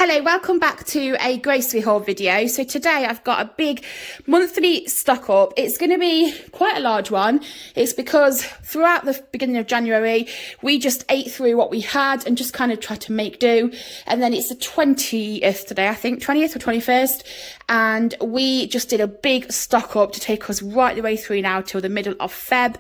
Hello, welcome back to a grocery haul video. So today I've got a big monthly stock up. It's going to be quite a large one. It's because throughout the beginning of January, we just ate through what we had and just kind of tried to make do. And then it's the 20th today, I think, 20th or 21st. And we just did a big stock up to take us right the way through now till the middle of Feb.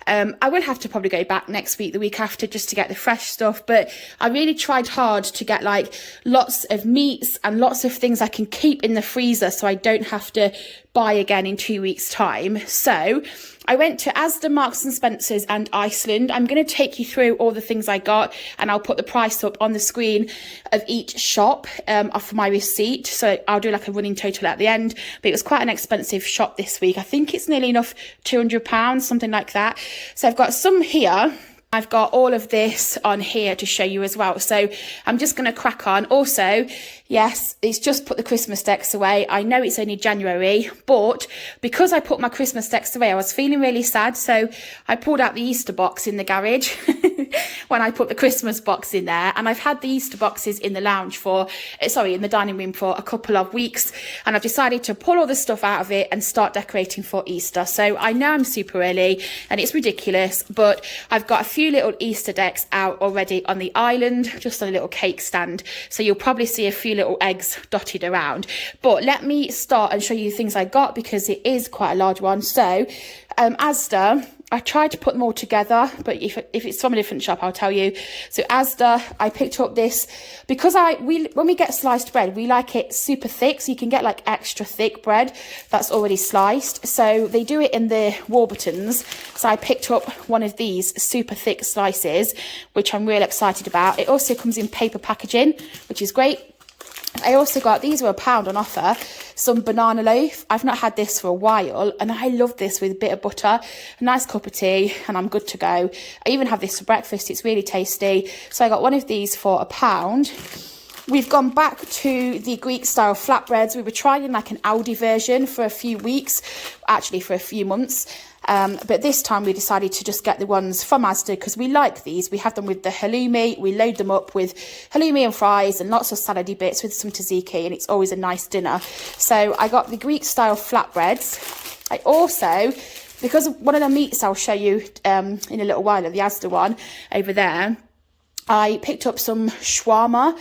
I will have to probably go back next week, the week after, just to get the fresh stuff. But I really tried hard to get like lots of meats and lots of things I can keep in the freezer so I don't have to buy again in 2 weeks' time. So I went to Asda, Marks and Spencer's and Iceland. I'm going to take you through all the things I got and I'll put the price up on the screen of each shop off my receipt. So I'll do like a running total at the end. But it was quite an expensive shop this week. I think it's nearly enough £200, something like that. So I've got some here. I've got all of this on here to show you as well. So I'm just going to crack on. Also, yes, it's just put the Christmas decks away. I know it's only January, but because I put my Christmas decks away, I was feeling really sad. So I pulled out the Easter box in the garage when I put the Christmas box in there. And I've had the Easter boxes in the lounge in the dining room for a couple of weeks. And I've decided to pull all the stuff out of it and start decorating for Easter. So I know I'm super early and it's ridiculous, but I've got a few little Easter decks out already on the island, just on a little cake stand. So you'll probably see a few little eggs dotted around. But let me start and show you the things I got because it is quite a large one. So Asda, I tried to put them all together, but if it's from a different shop, I'll tell you. So Asda, I picked up this because when we get sliced bread, we like it super thick. So you can get like extra thick bread that's already sliced. So they do it in the Warburtons. So I picked up one of these super thick slices, which I'm really excited about. It also comes in paper packaging, which is great. I also got, these were £1 on offer, some banana loaf. I've not had this for a while and I love this with a bit of butter, a nice cup of tea, and I'm good to go. I even have this for breakfast. It's really tasty. So I got one of these for £1. We've gone back to the Greek style flatbreads. We were trying like an Aldi version for a few weeks, actually for a few months. But this time we decided to just get the ones from Asda because we like these. We have them with the halloumi. We load them up with halloumi and fries and lots of salady bits with some tzatziki, and it's always a nice dinner. So I got the Greek style flatbreads. I also, because one of the meats I'll show you in a little while, the Asda one over there, I picked up some shawarma,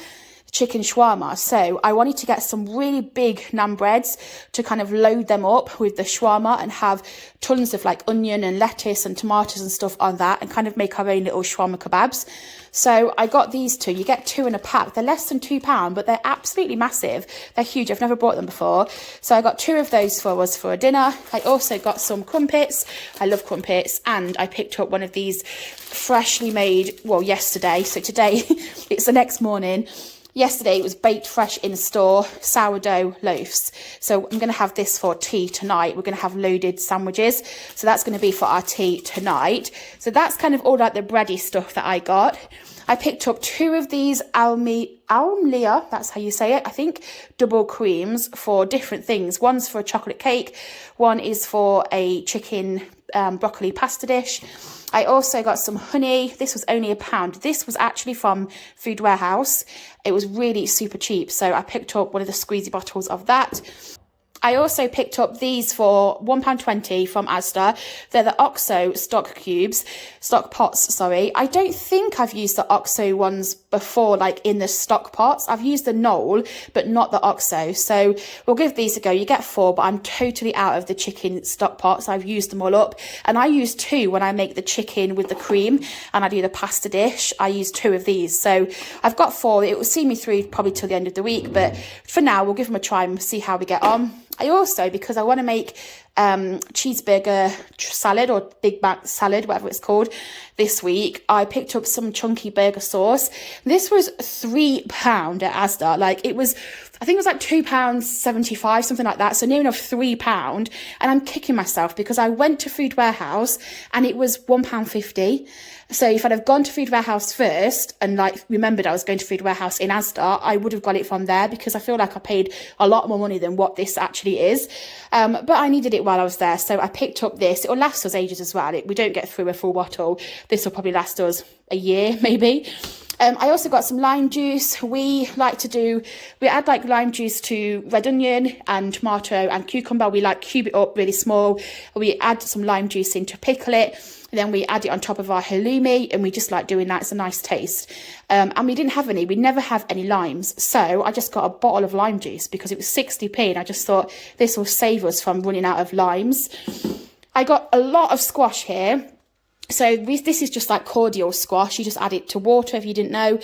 chicken shawarma. So I wanted to get some really big naan breads to kind of load them up with the shawarma and have tons of like onion and lettuce and tomatoes and stuff on that and kind of make our own little shawarma kebabs. So I got these two. You get two in a pack. They're less than £2, but they're absolutely massive. They're huge. I've never bought them before. So I got two of those for us for a dinner. I also got some crumpets. I love crumpets. And I picked up one of these freshly made, well, yesterday. So today it's the next morning. Yesterday it was baked fresh in store, sourdough loaves. So I'm going to have this for tea tonight. We're going to have loaded sandwiches. So that's going to be for our tea tonight. So that's kind of all like the bready stuff that I got. I picked up two of these Almlia, that's how you say it, I think, double creams for different things. One's for a chocolate cake. One is for a chicken broccoli pasta dish. I also got some honey. This was only £1. This was actually from Food Warehouse. It was really super cheap. So I picked up one of the squeezy bottles of that. I also picked up these for £1.20 from Asda. They're the OXO stock pots, sorry. I don't think I've used the OXO ones before, like in the stock pots. I've used the Knoll, but not the OXO. So we'll give these a go. You get 4, but I'm totally out of the chicken stock pots. I've used them all up. And I use 2 when I make the chicken with the cream and I do the pasta dish. I use 2 of these. So I've got 4. It will see me through probably till the end of the week. But for now, we'll give them a try and see how we get on. I also, because I want to make cheeseburger salad or Big Mac salad, whatever it's called, this week, I picked up some chunky burger sauce. This was £3 at Asda. Like it was, I think it was like £2.75, something like that. So near enough £3. And I'm kicking myself because I went to Food Warehouse and it was £1.50. So if I'd have gone to Food Warehouse first and like remembered I was going to Food Warehouse in Asda, I would have got it from there because I feel like I paid a lot more money than what this actually is. But I needed it while I was there. So I picked up this. It will last us ages as well. We don't get through a full bottle. This will probably last us a year, maybe. I also got some lime juice. We add like lime juice to red onion and tomato and cucumber. We like cube it up really small. We add some lime juice in to pickle it. And then we add it on top of our halloumi, and we just like doing that. It's a nice taste. And we didn't have any. We never have any limes. So I just got a bottle of lime juice because it was 60p, and I just thought this will save us from running out of limes. I got a lot of squash here. So this is just like cordial squash. You just add it to water if you didn't know.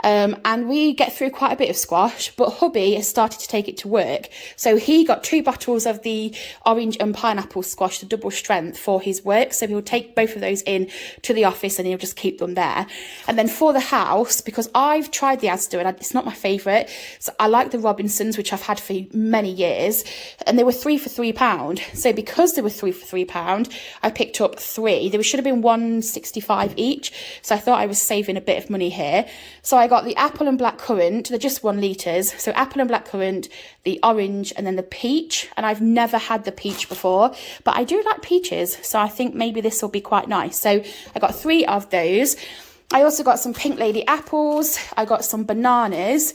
And we get through quite a bit of squash, but hubby has started to take it to work. So he got 2 bottles of the orange and pineapple squash, the double strength, for his work. So he'll take both of those in to the office and he'll just keep them there. And then for the house, because I've tried the Asda and it's not my favourite, so I like the Robinsons, which I've had for many years, and they were 3 for £3. So because they were 3 for £3, I picked up 3. There should have been 1.65 each. So I thought I was saving a bit of money here. So I got the apple and black currant. They're just 1 litres. So apple and black currant, the orange, and then the peach. And I've never had the peach before, but I do like peaches. So I think maybe this will be quite nice. So I got 3 of those. I also got some Pink Lady apples. I got some bananas.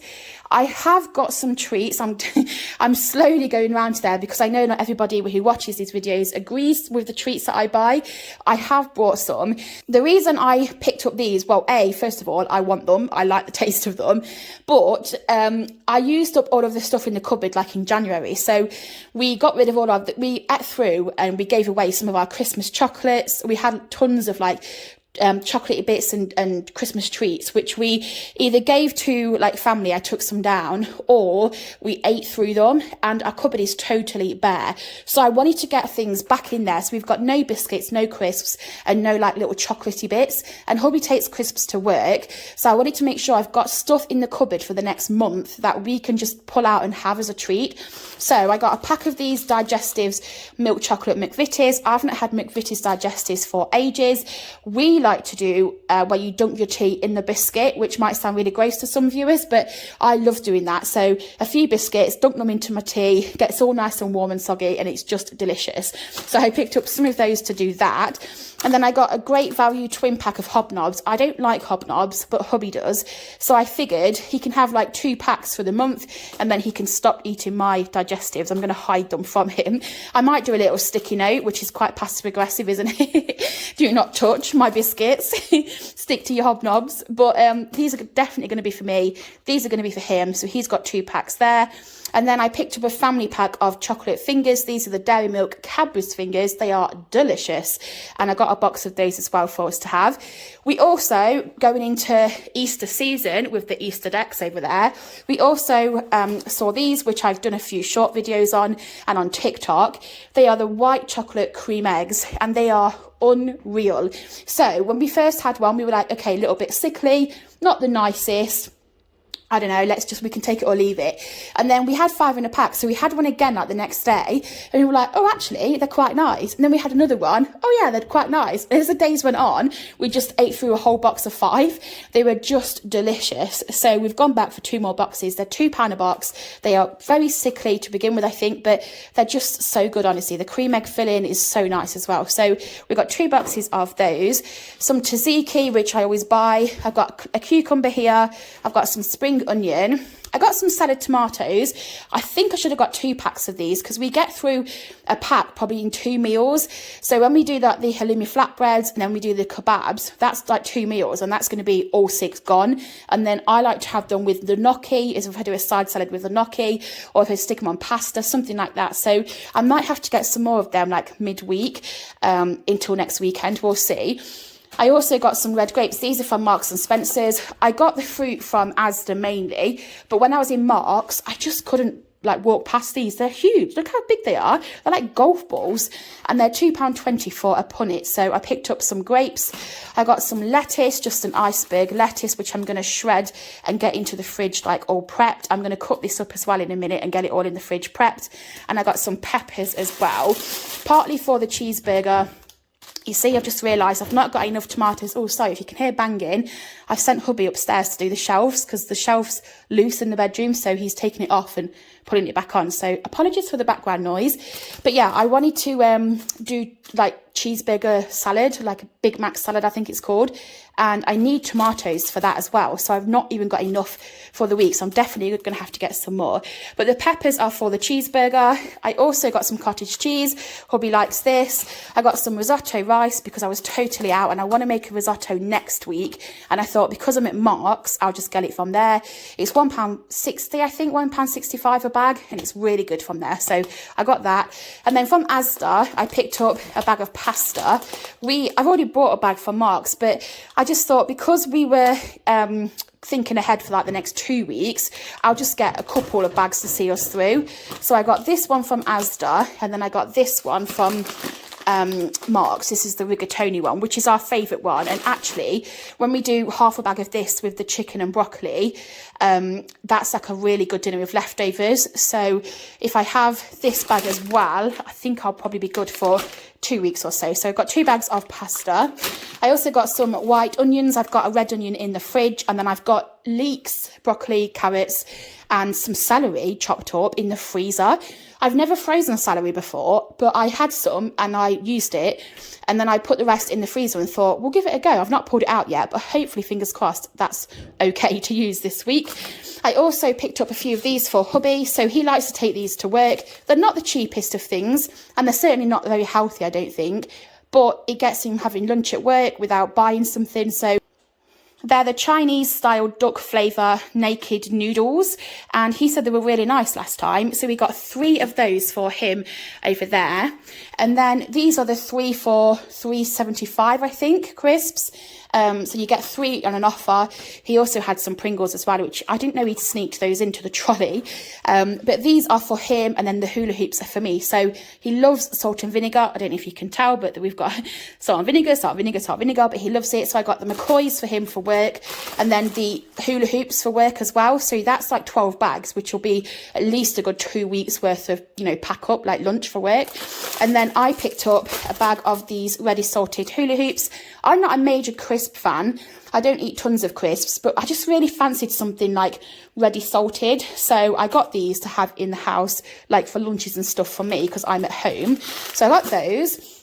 I have got some treats. I'm slowly going around there because I know not everybody who watches these videos agrees with the treats that I buy. I have bought some. The reason I picked up these, well, first of all, I want them. I like the taste of them. But I used up all of the stuff in the cupboard like in January. So we got rid of we ate through and we gave away some of our Christmas chocolates. We had tons of like chocolatey bits and Christmas treats, which we either gave to like family. I took some down, or we ate through them, and our cupboard is totally bare. So I wanted to get things back in there. So we've got no biscuits, no crisps, and no like little chocolatey bits. And hubby takes crisps to work, so I wanted to make sure I've got stuff in the cupboard for the next month that we can just pull out and have as a treat. So I got a pack of these Digestives milk chocolate McVitie's. I haven't had McVitie's Digestives for ages. We like to do where you dunk your tea in the biscuit, which might sound really gross to some viewers, but I love doing that. So a few biscuits, dunk them into my tea, gets all nice and warm and soggy, and it's just delicious. So I picked up some of those to do that. And then I got a great value twin pack of hobnobs. I don't like hobnobs, but hubby does. So I figured he can have like 2 packs for the month, and then he can stop eating my Digestives. I'm going to hide them from him. I might do a little sticky note, which is quite passive aggressive, isn't it? Do not touch my biscuits. Stick to your hobnobs. But these are definitely going to be for me. These are going to be for him. So he's got 2 packs there. And then I picked up a family pack of chocolate fingers. These are the Dairy Milk Cadbury's fingers. They are delicious. And I got a box of those as well for us to have. We also, going into Easter season with the Easter decks over there, we also saw these, which I've done a few short videos on and on TikTok. They are the white chocolate cream eggs, and they are unreal. So when we first had one, we were like, okay, a little bit sickly, not the nicest. I don't know, we can take it or leave it. And then we had 5 in a pack. So we had one again like the next day, and we were like, oh, actually, they're quite nice. And then we had another one. Oh yeah, they're quite nice. And as the days went on, we just ate through a whole box of 5. They were just delicious. So we've gone back for 2 more boxes. They're £2 a box. They are very sickly to begin with, I think, but they're just so good, honestly. The cream egg filling is so nice as well. So we've got 2 boxes of those. Some tzatziki, which I always buy. I've got a cucumber here. I've got some spring onion. I got some salad tomatoes. I think I should have got 2 packs of these because we get through a pack probably in 2 meals. So when we do that, the halloumi flatbreads, and then we do the kebabs, that's like 2 meals, and that's going to be all 6 gone. And then I like to have them with the gnocchi, as if I do a side salad with the gnocchi, or if I stick them on pasta, something like that. So I might have to get some more of them like midweek until next weekend. We'll see. I also got some red grapes. These are from Marks and Spencer's. I got the fruit from Asda mainly, but when I was in Marks, I just couldn't like walk past these. They're huge. Look how big they are. They're like golf balls, and they're £2.20 for a punnet. So I picked up some grapes. I got some lettuce, just an iceberg lettuce, which I'm going to shred and get into the fridge like all prepped. I'm going to cut this up as well in a minute and get it all in the fridge prepped. And I got some peppers as well, partly for the cheeseburger. You see, I've just realised I've not got enough tomatoes. Oh, sorry, if you can hear banging, I've sent hubby upstairs to do the shelves because the shelf's loose in the bedroom, so he's taking it off and putting it back on. So apologies for the background noise. But yeah, I wanted to do like cheeseburger salad, like a Big Mac salad, I think it's called. and I need tomatoes for that as well. So I've not even got enough for the week. So I'm definitely going to have to get some more. But the peppers are for the cheeseburger. I also got some cottage cheese. Hubby likes this. I got some risotto rice because I was totally out and I want to make a risotto next week. And I thought because I'm at Marks, I'll just get it from there. It's £1.60, I think, £1.65 a bag. And it's really good from there. So I got that. And then from Asda, I picked up a bag of pasta. I've already bought a bag from Marks, but I just thought because we were thinking ahead for like the next 2 weeks, I'll just get a couple of bags to see us through. So I got this one from Asda, and then I got this one from Marks. This is the rigatoni one, which is our favourite one. And actually, when we do half a bag of this with the chicken and broccoli, that's like a really good dinner with leftovers. So if I have this bag as well, I think I'll probably be good for 2 weeks or so. So I've got 2 bags of pasta. I also got some white onions. I've got a red onion in the fridge, and then I've got leeks, broccoli, carrots, and some celery chopped up in the freezer. I've never frozen celery before, but I had some and I used it, and then I put the rest in the freezer and thought, we'll give it a go. I've not pulled it out yet, but hopefully, fingers crossed, that's okay to use this week. I also picked up a few of these for hubby, so he likes to take these to work. They're not the cheapest of things, and they're certainly not very healthy, I don't think, but it gets him having lunch at work without buying something. So they're the Chinese-style duck flavour naked noodles, and he said they were really nice last time. So we got 3 of those for him over there. And then these are the 3 for £3.75, I think, crisps. So you get 3 on an offer. He also had some Pringles as well, which I didn't know he'd sneaked those into the trolley. But these are for him, and then the hula hoops are for me. So he loves salt and vinegar. I don't know if you can tell, but we've got salt and vinegar, salt and vinegar, salt and vinegar, but he loves it. So I got the McCoys for him for work, and then the hula hoops for work as well. So that's like 12 bags, which will be at least a good 2 weeks worth of, pack up like lunch for work. And then I picked up a bag of these ready salted hula hoops. I'm not a major crisp fan. I don't eat tons of crisps, but I just really fancied something like ready salted. So I got these to have in the house, like for lunches and stuff for me, because I'm at home. So I got those.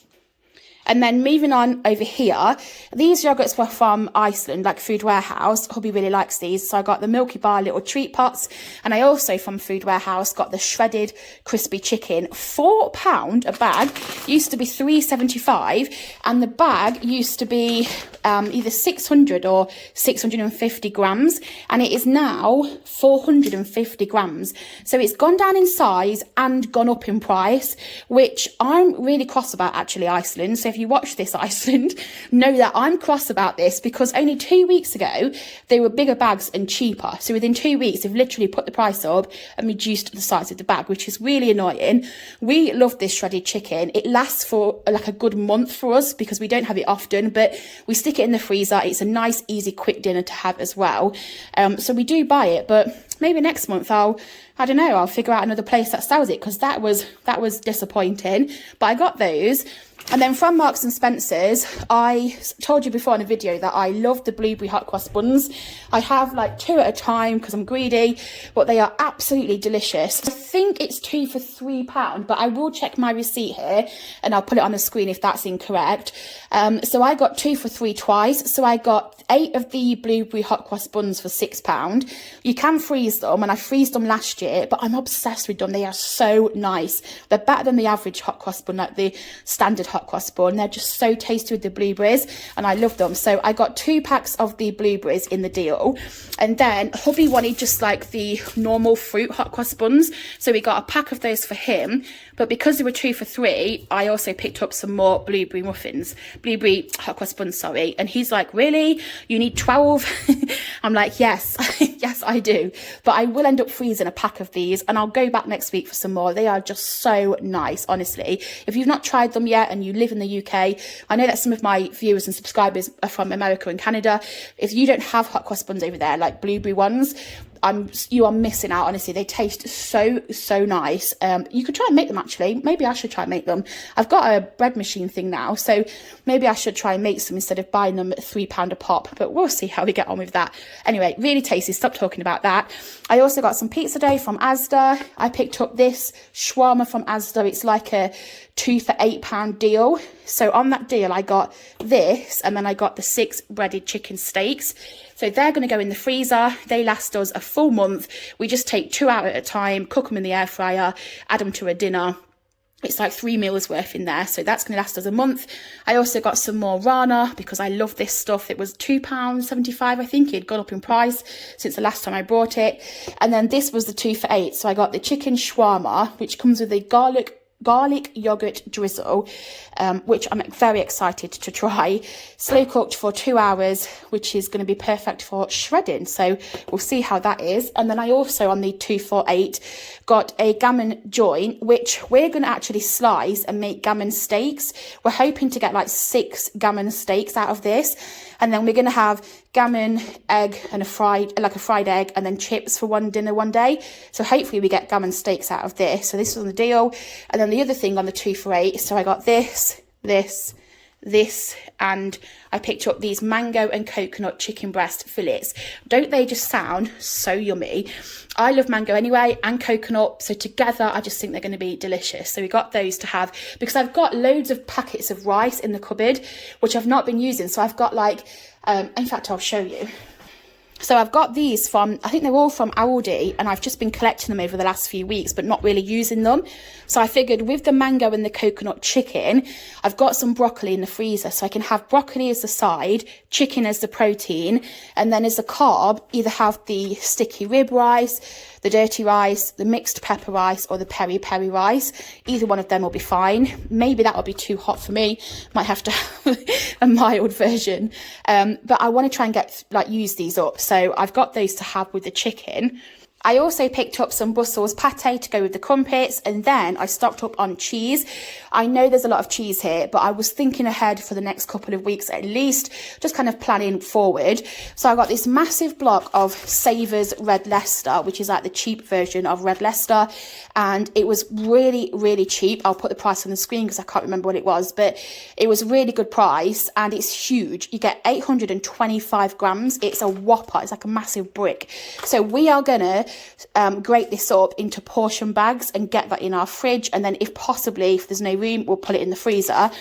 And then moving on over here, these yogurts were from Iceland, like Food Warehouse. Hubby really likes these. So I got the Milky Bar little treat pots. And I also, from Food Warehouse, got the shredded crispy chicken. £4 a bag. Used to be £3.75. And the bag used to be either 600 or 650 grams. And it is now 450 grams. So it's gone down in size and gone up in price, which I'm really cross about, actually, Iceland. So if you watch this, Iceland, know that I'm cross about this, because only 2 weeks ago they were bigger bags and cheaper. So within 2 weeks they've literally put the price up and reduced the size of the bag, which is really annoying. We love this shredded chicken. It lasts for like a good month for us because we don't have it often, but we stick it in the freezer. It's a nice, easy, quick dinner to have as well. So we do buy it, but maybe next month I'll figure out another place that sells it, because that was disappointing. But I got those. And then from Marks and Spencer's, I told you before in a video that I love the blueberry hot cross buns. I have like 2 at a time because I'm greedy, but they are absolutely delicious. I think it's 2 for £3, but I will check my receipt here and I'll put it on the screen if that's incorrect. So I got 2 for £3 twice. So I got 8 of the blueberry hot cross buns for £6. You can freeze them, and I freezed them last year, but I'm obsessed with them. They are so nice. They're better than the average hot cross bun, like the standard hot cross bun. They're just so tasty with the blueberries, and I love them. So I got 2 packs of the blueberries in the deal, and then hubby wanted just like the normal fruit hot cross buns, so we got a pack of those for him. But because they were 2 for £3, I also picked up some more blueberry hot cross buns, sorry. And he's like, really? You need 12? I'm like, yes, yes, I do. But I will end up freezing a pack of these, and I'll go back next week for some more. They are just so nice, honestly. If you've not tried them yet and you live in the UK, I know that some of my viewers and subscribers are from America and Canada. If you don't have hot cross buns over there, like blueberry ones, you are missing out, honestly. They taste so nice. You could try and make them, actually. Maybe I should try and make them. I've got a bread machine thing now, so maybe I should try and make some instead of buying them at £3 a pop, but we'll see how we get on with that. Anyway, really tasty. Stop talking about that. I also got some pizza dough from Asda. I picked up this shawarma from Asda. It's like a 2 for £8 deal. So on that deal, I got this, and then I got the 6 breaded chicken steaks. So they're going to go in the freezer. They last us a full month. We just take 2 out at a time, cook them in the air fryer, add them to a dinner. It's like 3 meals worth in there. So that's going to last us a month. I also got some more rana because I love this stuff. It was £2.75, I think. It had gone up in price since the last time I bought it. And then this was the 2 for £8. So I got the chicken shawarma, which comes with a garlic yogurt drizzle, which I'm very excited to try. Slow cooked for 2 hours, which is going to be perfect for shredding. So we'll see how that is. And then I also, on the 2 for £8, got a gammon joint, which we're going to actually slice and make gammon steaks. We're hoping to get like 6 gammon steaks out of this. And then we're going to have gammon, egg, and a fried egg, and then chips for one dinner one day. So hopefully we get gammon steaks out of this. So this was on the deal. And then the other thing on the 2 for £8. So I got this, and I picked up these mango and coconut chicken breast fillets. Don't they just sound so yummy? I love mango anyway, and coconut, so together I just think they're going to be delicious. So we got those to have, because I've got loads of packets of rice in the cupboard which I've not been using. So I've got like in fact, I'll show you. So I've got these from, I think they're all from Aldi, and I've just been collecting them over the last few weeks, but not really using them. So I figured with the mango and the coconut chicken, I've got some broccoli in the freezer, so I can have broccoli as the side, chicken as the protein, and then as a carb, either have the sticky rib rice, the dirty rice, the mixed pepper rice, or the peri-peri rice. Either one of them will be fine. Maybe that will be too hot for me. Might have to have a mild version. But I want to try and use these up. So I've got those to have with the chicken. I also picked up some Brussels pate to go with the crumpets, and then I stocked up on cheese. I know there's a lot of cheese here, but I was thinking ahead for the next couple of weeks at least, just kind of planning forward. So I got this massive block of Savers Red Leicester, which is like the cheap version of Red Leicester, and it was really, really cheap. I'll put the price on the screen because I can't remember what it was, but it was a really good price, and it's huge. You get 825 grams. It's a whopper. It's like a massive brick. So we are gonna grate this up into portion bags and get that in our fridge, and then if there's no room, we'll put it in the freezer.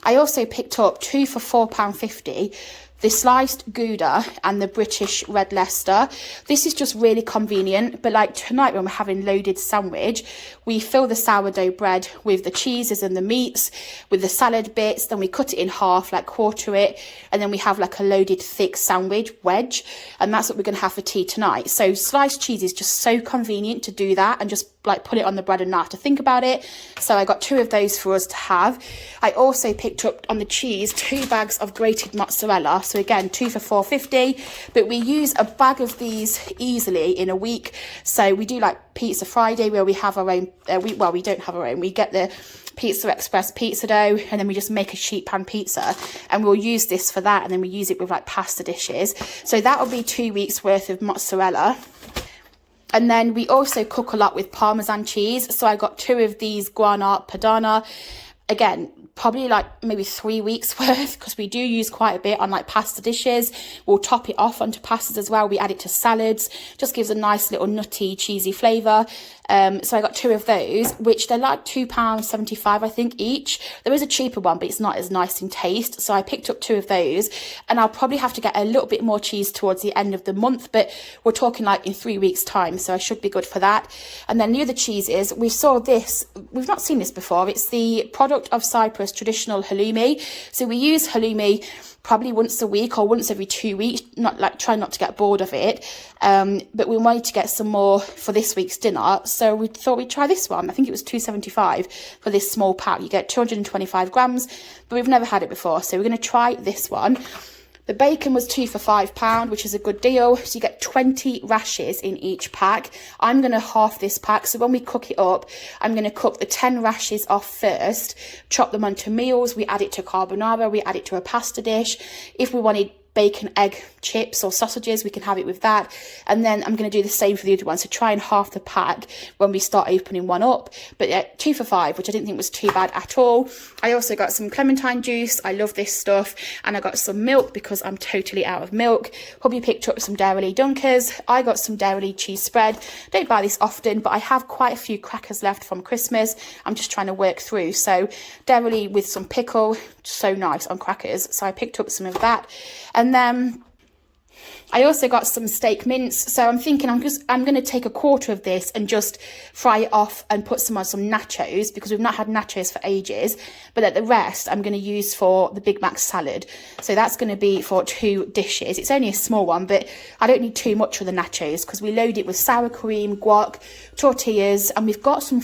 I also picked up 2 for £4.50, the sliced Gouda and the British Red Leicester. This is just really convenient, but like tonight when we're having loaded sandwich, we fill the sourdough bread with the cheeses and the meats, with the salad bits, then we cut it in half, like quarter it, and then we have like a loaded thick sandwich wedge, and that's what we're going to have for tea tonight. So sliced cheese is just so convenient to do that and just like put it on the bread and not have to think about it. So I got 2 of those for us to have. I also picked up on the cheese 2 bags of grated mozzarella. So again, 2 for £4.50, but we use a bag of these easily in a week. So we do like Pizza Friday where we have our own, we don't have our own, we get the Pizza Express pizza dough, and then we just make a sheet pan pizza, and we'll use this for that, and then we use it with like pasta dishes. So that will be 2 weeks worth of mozzarella. And then we also cook a lot with Parmesan cheese. So I got 2 of these Grana Padano. Again, probably like maybe 3 weeks worth, because we do use quite a bit on like pasta dishes. We'll top it off onto pastas as well. We add it to salads, just gives a nice little nutty cheesy flavour. So I got 2 of those, which they're like £2.75 I think each. There is a cheaper one, but it's not as nice in taste, so I picked up 2 of those, and I'll probably have to get a little bit more cheese towards the end of the month, but we're talking like in 3 weeks time, so I should be good for that. And then the other cheeses, we've not seen this before. It's the product of Cyprus traditional halloumi. So we use halloumi probably once a week or once every 2 weeks, try not to get bored of it, but we wanted to get some more for this week's dinner, so we thought we'd try this one. I think it was £2.75 for this small pack. You get 225 grams, but we've never had it before, so we're going to try this one. The bacon was 2 for £5, which is a good deal. So you get 20 rashers in each pack. I'm going to half this pack. So when we cook it up, I'm going to cook the 10 rashers off first, chop them onto meals. We add it to carbonara. We add it to a pasta dish. If we wanted bacon egg chips or sausages, we can have it with that. And then I'm going to do the same for the other one, so try and half the pack when we start opening one up. But yeah, 2 for £5, which I didn't think was too bad at all. I also got some clementine juice, I love this stuff, and I got some milk because I'm totally out of milk. Hubby picked up some Dairy Dunkers, I got some Dairy cheese spread. Don't buy this often, but I have quite a few crackers left from Christmas I'm just trying to work through. So Dairy with some pickle, so nice on crackers, so I picked up some of that. And then I also got some steak mince, so I'm thinking I'm going to take a quarter of this and just fry it off and put some on some nachos, because we've not had nachos for ages. But at the rest I'm going to use for the Big Mac salad, so that's going to be for 2 dishes. It's only a small one, but I don't need too much for the nachos because we load it with sour cream, guac, tortillas, and we've got some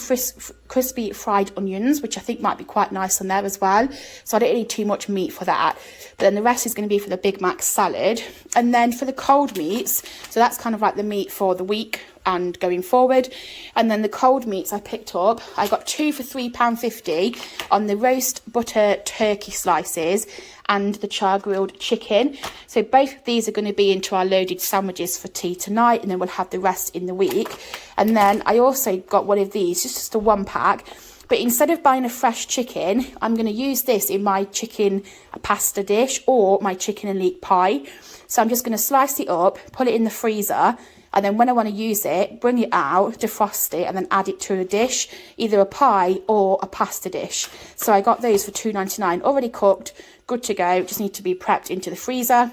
crispy fried onions, which I think might be quite nice on there as well. So I don't need too much meat for that. But then the rest is going to be for the Big Mac salad. And then for the cold meats, so that's kind of like the meat for the week and going forward. And then the cold meats I picked up, I got 2 for £3.50 on the roast butter turkey slices and the char grilled chicken. So both of these are going to be into our loaded sandwiches for tea tonight, and then we'll have the rest in the week. And then I also got one of these, just a 1 pack. But instead of buying a fresh chicken, I'm going to use this in my chicken pasta dish or my chicken and leek pie. So I'm just going to slice it up, put it in the freezer, and then when I want to use it, bring it out, defrost it, and then add it to a dish, either a pie or a pasta dish. So I got those for £2.99, already cooked, good to go, just need to be prepped into the freezer.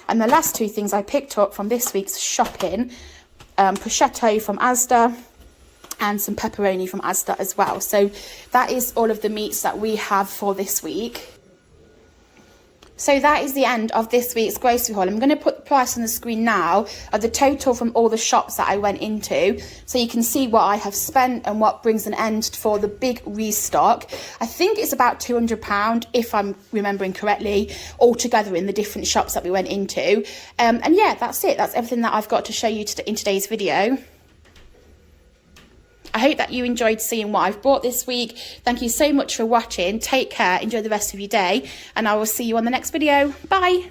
And the last 2 things I picked up from this week's shopping, prosciutto from Asda, and some pepperoni from Asda as well. So that is all of the meats that we have for this week. So that is the end of this week's grocery haul. I'm going to put the price on the screen now of the total from all the shops that I went into, so you can see what I have spent and what brings an end for the big restock. I think it's about £200, if I'm remembering correctly, altogether in the different shops that we went into. And yeah, that's it. That's everything that I've got to show you in today's video. I hope that you enjoyed seeing what I've bought this week. Thank you so much for watching. Take care, enjoy the rest of your day, and I will see you on the next video. Bye.